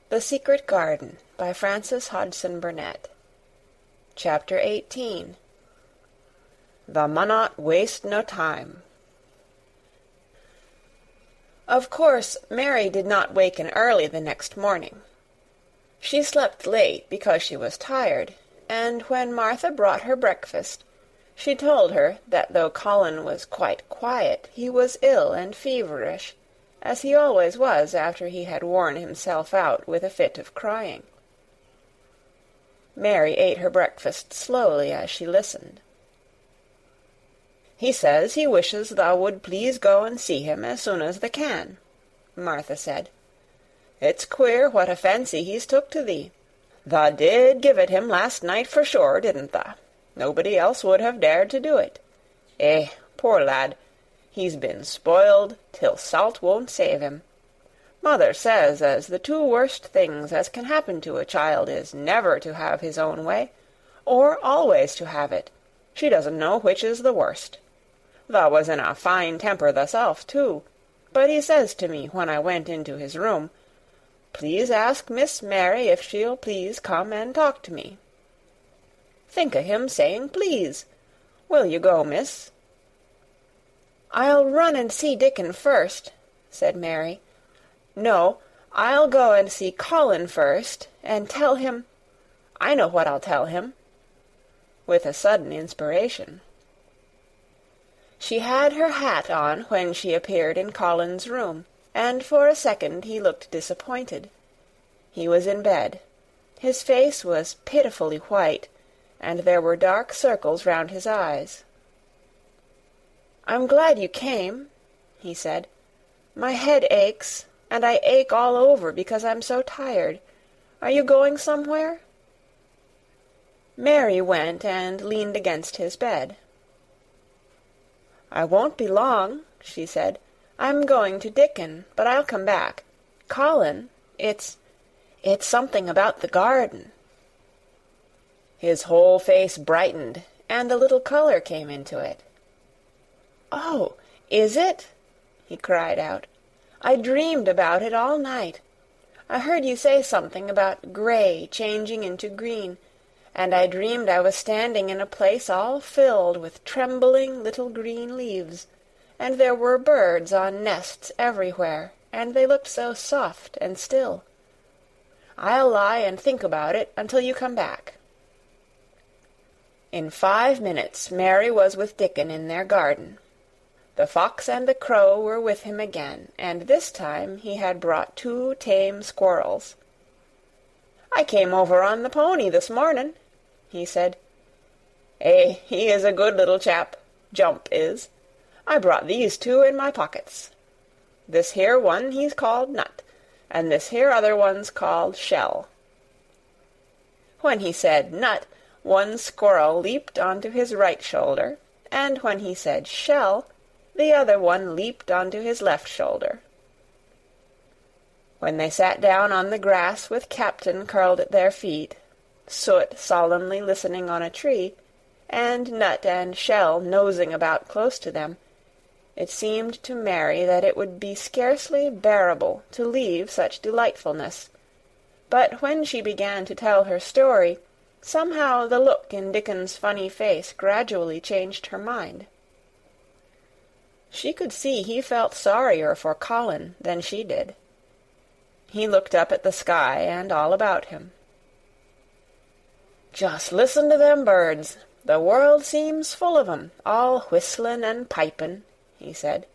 The Secret Garden by Frances Hodgson Burnett. Chapter 18. The Munnot Waste No Time. Of course, Mary did not waken early the next morning. She slept late because she was tired, and when Martha brought her breakfast, she told her that though Colin was quite quiet, he was ill and feverish, as he always was after he had worn himself out with a fit of crying. Mary ate her breakfast slowly as she listened. "He says he wishes thou would please go and see him as soon as thou can," Martha said. "It's queer what a fancy he's took to thee. Thou did give it him last night for sure, didn't thou? Nobody else would have dared to do it. Poor lad, he's been spoiled till salt won't save him. Mother says as the two worst things as can happen to a child is never to have his own way, or always to have it. She doesn't know which is the worst. Thou was in a fine temper thyself, too, but he says to me when I went into his room, 'Please ask Miss Mary if she'll please come and talk to me.' Think o' him saying please. Will you go, miss?" "I'll run and see Dickon first," said Mary. "No, I'll go and see Colin first, and tell him— I know what I'll tell him," with a sudden inspiration. She had her hat on when she appeared in Colin's room, and for a second he looked disappointed. He was in bed. His face was pitifully white, and there were dark circles round his eyes. "I'm glad you came," he said. "My head aches, and I ache all over because I'm so tired. Are you going somewhere?" Mary went and leaned against his bed. "I won't be long," she said. "I'm going to Dickon, but I'll come back. Colin, it's something about the garden." His whole face brightened, and a little color came into it. "Oh, is it?" he cried out. "I dreamed about it all night. I heard you say something about gray changing into green, and I dreamed I was standing in a place all filled with trembling little green leaves, and there were birds on nests everywhere, and they looked so soft and still. I'll lie and think about it until you come back." In 5 minutes Mary was with Dickon in their garden. The fox and the crow were with him again, and this time he had brought 2 tame squirrels. "I came over on the pony this morning," he said. "He is a good little chap, Jump is. I brought these 2 in my pockets. This here one he's called Nut, and this here other one's called Shell." When he said Nut, one squirrel leaped onto his right shoulder, and when he said Shell, the other one leaped onto his left shoulder. When they sat down on the grass with Captain curled at their feet, Soot solemnly listening on a tree, and Nut and Shell nosing about close to them, it seemed to Mary that it would be scarcely bearable to leave such delightfulness. But when she began to tell her story, somehow the look in Dickon's funny face gradually changed her mind. She could see he felt sorrier for Colin than she did. He looked up at the sky and all about him. "Just listen to them birds. The world seems full of 'em, all whistlin' and pipin'," he said.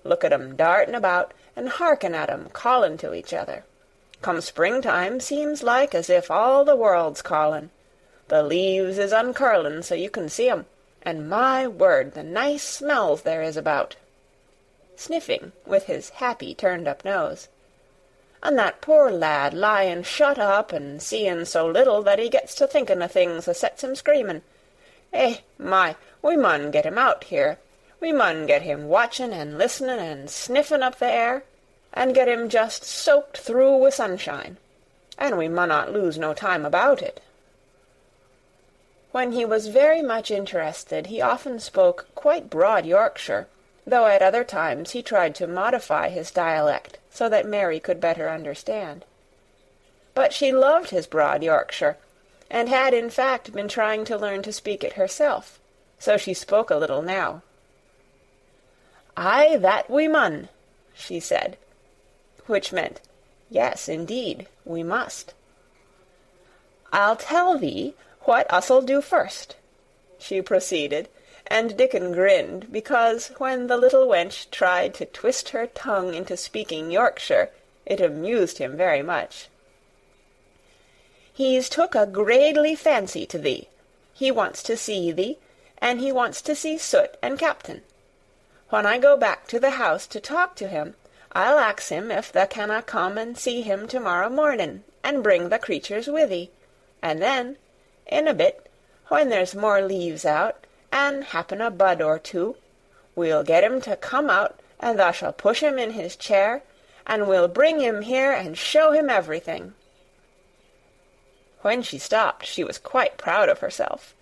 "Look at 'em dartin' about, and hearken at 'em callin' to each other. Come springtime seems like as if all the world's callin'. The leaves is uncurlin' so you can see 'em, and my word, the nice smells there is about," sniffing with his happy turned-up nose. "And that poor lad lyin' shut up and seein' so little that he gets to thinkin' o' things as sets him screamin'. We mun get him out here. We mun get him watchin' and listenin' and sniffin' up the air, and get him just soaked through wi' sunshine. And we munnot lose no time about it." When he was very much interested, he often spoke quite broad Yorkshire, though at other times he tried to modify his dialect so that Mary could better understand. But she loved his broad Yorkshire, and had in fact been trying to learn to speak it herself, so she spoke a little now. "Aye, that we mun," she said, which meant, "Yes, indeed, we must." "I'll tell thee what us'll do first," she proceeded, and Dickon grinned, because when the little wench tried to twist her tongue into speaking Yorkshire, it amused him very much. "He's took a gradely fancy to thee. He wants to see thee, and he wants to see Soot and Captain. When I go back to the house to talk to him, I'll ax him if thou canna come and see him to-morrow morning, and bring the creatures with thee, and then, in a bit, when there's more leaves out, and happen a bud or two, we'll get him to come out, and thou shall push him in his chair, and we'll bring him here and show him everything." When she stopped, she was quite proud of herself.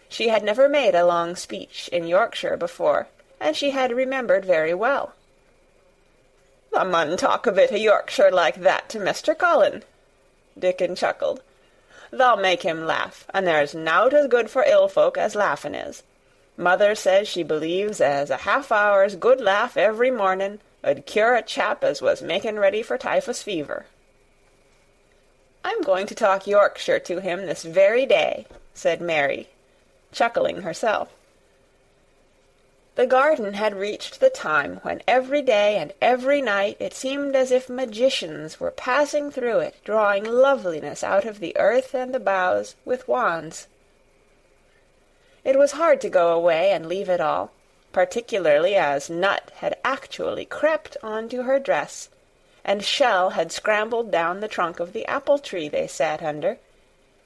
She had never made a long speech in Yorkshire before, and she had remembered very well. "Thou mun talk a bit o' Yorkshire like that to Mr. Colin," Dickon chuckled. "Thou'll make him laugh, and there's nowt as good for ill folk as laughin' is. Mother says she believes as a half-hour's good laugh every mornin' 'ud cure a chap as was making ready for typhus fever." "I'm going to talk Yorkshire to him this very day," said Mary, chuckling herself. The garden had reached the time when every day and every night it seemed as if magicians were passing through it, drawing loveliness out of the earth and the boughs with wands. It was hard to go away and leave it all, particularly as Nut had actually crept onto her dress, and Shell had scrambled down the trunk of the apple-tree they sat under,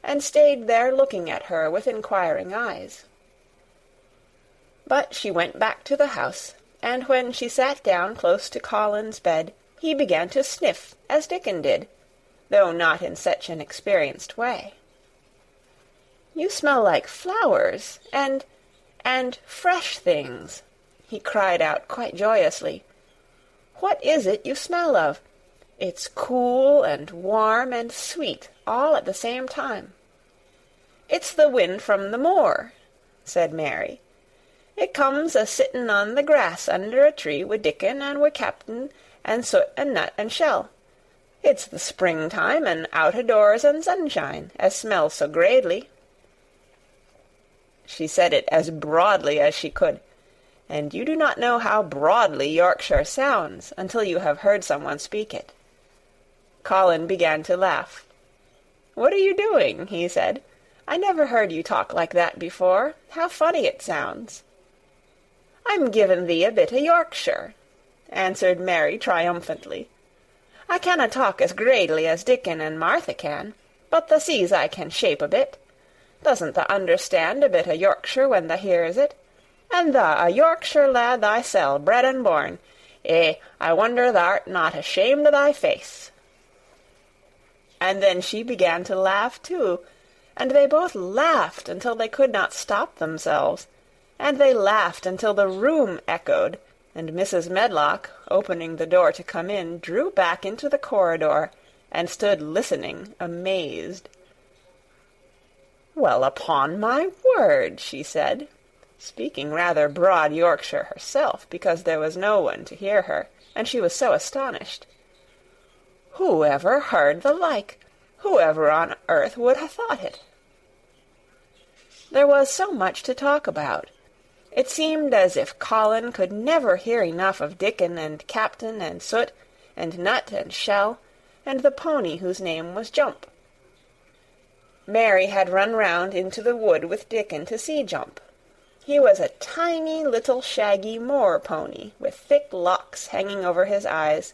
and stayed there looking at her with inquiring eyes. But she went back to the house, and when she sat down close to Colin's bed, he began to sniff as Dickon did, though not in such an experienced way. "You smell like flowers, and fresh things," he cried out quite joyously. "What is it you smell of? It's cool and warm and sweet all at the same time." "It's the wind from the moor," said Mary. "It comes a-sittin' on the grass under a tree wi' Dickon and wi' Captain and Soot and Nut and Shell. It's the springtime and out-o'-doors and sunshine, as smells so gradely." She said it as broadly as she could, and you do not know how broadly Yorkshire sounds until you have heard someone speak it. Colin began to laugh. "What are you doing?" he said. "I never heard you talk like that before. How funny it sounds." "I'm giving thee a bit o' Yorkshire," answered Mary triumphantly. "I canna talk as gradely as Dickon and Martha can, but thou sees I can shape a bit. Doesn't thou understand a bit o' Yorkshire when thou hears it? And thou a Yorkshire lad thysel, bred and born. I wonder thou'rt not ashamed o' thy face." And then she began to laugh too, and they both laughed until they could not stop themselves, and they laughed until the room echoed, and Mrs. Medlock, opening the door to come in, drew back into the corridor, and stood listening, amazed. "Well, upon my word," she said, speaking rather broad Yorkshire herself, because there was no one to hear her, and she was so astonished. "Who ever heard the like? Whoever on earth would ha' thought it?" There was so much to talk about. It seemed as if Colin could never hear enough of Dickon and Captain and Soot and Nut and Shell and the pony whose name was Jump. Mary had run round into the wood with Dickon to see Jump. He was a tiny little shaggy moor pony, with thick locks hanging over his eyes,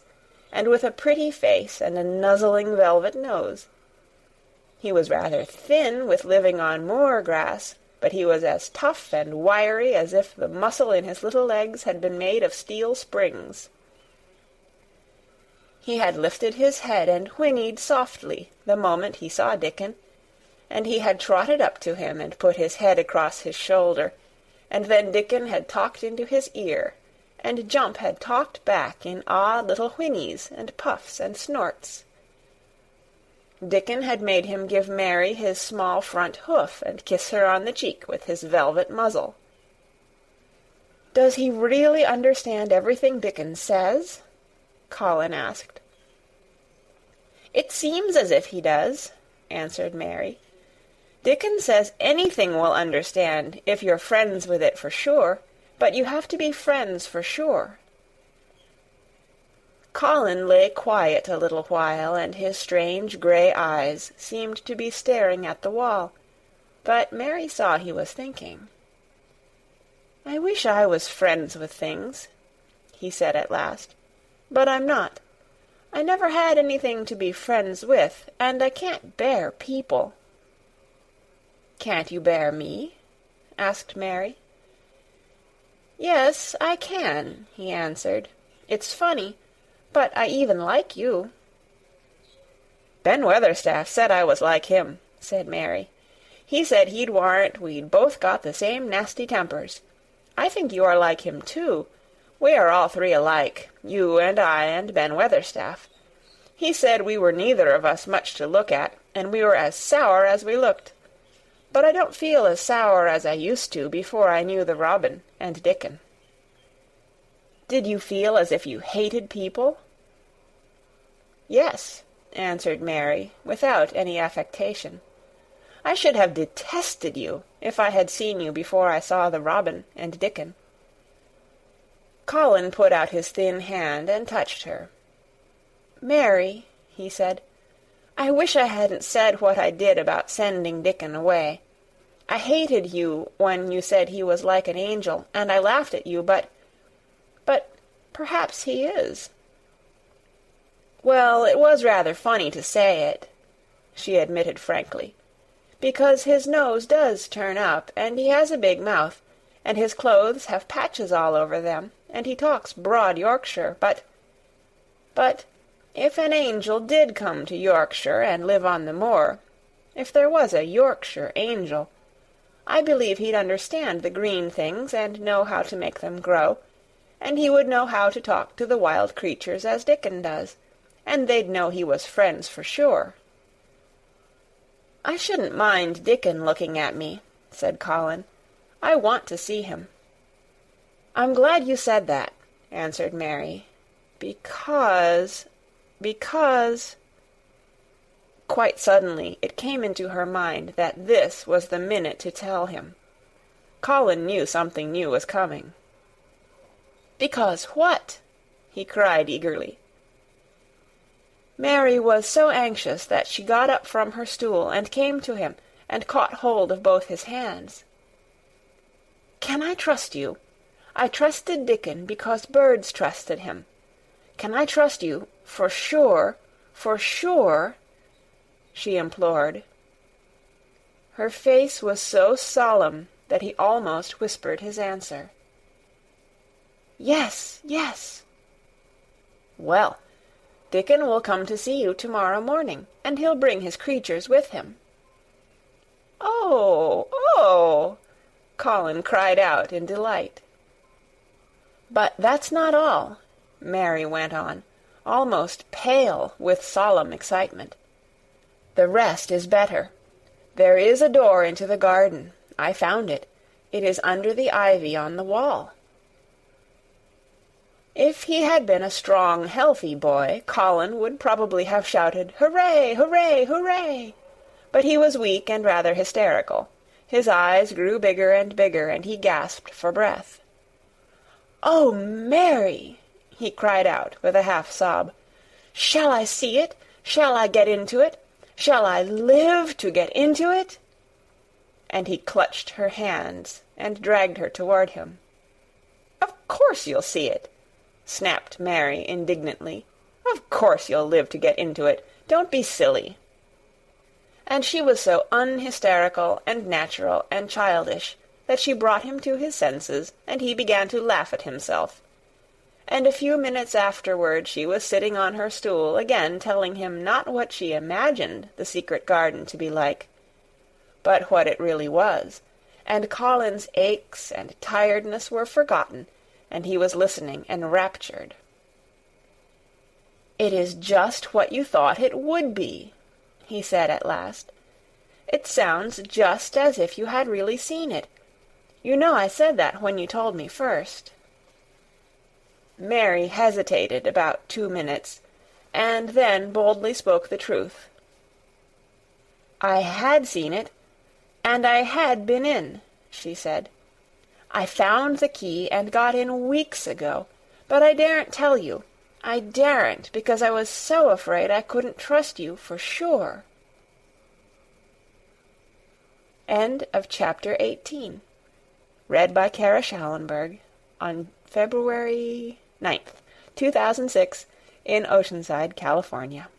and with a pretty face and a nuzzling velvet nose. He was rather thin with living on moor grass, but he was as tough and wiry as if the muscle in his little legs had been made of steel springs. He had lifted his head and whinnied softly the moment he saw Dickon, and he had trotted up to him and put his head across his shoulder, and then Dickon had talked into his ear, and Jump had talked back in odd little whinnies and puffs and snorts. Dickon had made him give Mary his small front hoof and kiss her on the cheek with his velvet muzzle. "Does he really understand everything Dickon says?" Colin asked. "It seems as if he does," answered Mary. "Dickon says anything will understand if you're friends with it for sure, but you have to be friends for sure." Colin lay quiet a little while, and his strange grey eyes seemed to be staring at the wall, but Mary saw he was thinking. "I wish I was friends with things," he said at last, "but I'm not. I never had anything to be friends with, and I can't bear people." "Can't you bear me?" asked Mary. "Yes, I can," he answered. "It's funny, but I even like you." "Ben Weatherstaff said I was like him," said Mary. "He said he'd warrant we'd both got the same nasty tempers. I think you are like him, too. We are all three alike, you and I and Ben Weatherstaff. He said we were neither of us much to look at, and we were as sour as we looked. But I don't feel as sour as I used to before I knew the Robin and Dickon." "Did you feel as if you hated people?" "Yes," answered Mary, without any affectation. "I should have detested you if I had seen you before I saw the Robin and Dickon." Colin put out his thin hand and touched her. "Mary," he said, "I wish I hadn't said what I did about sending Dickon away. I hated you when you said he was like an angel, and I laughed at you, but perhaps he is." "Well, it was rather funny to say it," she admitted frankly, "because his nose does turn up, and he has a big mouth, and his clothes have patches all over them, and he talks broad Yorkshire, but if an angel did come to Yorkshire and live on the moor, if there was a Yorkshire angel, I believe he'd understand the green things and know how to make them grow, and he would know how to talk to the wild creatures as Dickon does, and they'd know he was friends for sure." "I shouldn't mind Dickon looking at me," said Colin. "I want to see him." "I'm glad you said that," answered Mary, because... Quite suddenly it came into her mind that this was the minute to tell him. Colin knew something new was coming. "Because what?" he cried eagerly. Mary was so anxious that she got up from her stool and came to him and caught hold of both his hands. "Can I trust you? I trusted Dickon because birds trusted him. Can I trust you for sure, she implored. Her face was so solemn that he almost whispered his answer. "Yes, yes." "Well, Dickon will come to see you tomorrow morning, and he'll bring his creatures with him." "Oh, oh!" Colin cried out in delight. "But that's not all," Mary went on, almost pale with solemn excitement. "The rest is better. There is a door into the garden. I found it. It is under the ivy on the wall." If he had been a strong, healthy boy, Colin would probably have shouted, "Hooray! Hooray! Hooray!" But he was weak and rather hysterical. His eyes grew bigger and bigger, and he gasped for breath. "Oh, Mary!" he cried out with a half-sob. "Shall I see it? Shall I get into it? Shall I live to get into it?" And he clutched her hands and dragged her toward him. "Of course you'll see it," snapped Mary indignantly. "Of course you'll live to get into it. Don't be silly." And she was so unhysterical and natural and childish that she brought him to his senses, and he began to laugh at himself. And a few minutes afterward she was sitting on her stool again, telling him not what she imagined the secret garden to be like, but what it really was, and Colin's aches and tiredness were forgotten, and he was listening enraptured. "It is just what you thought it would be," he said at last. "It sounds just as if you had really seen it. You know I said that when you told me first." Mary hesitated about 2 minutes, and then boldly spoke the truth. "I had seen it, and I had been in," she said. "I found the key and got in weeks ago, but I daren't tell you. I daren't, because I was so afraid I couldn't trust you for sure." End of chapter 18. Read by Kara Schallenberg on February 9th, 2006, in Oceanside, California.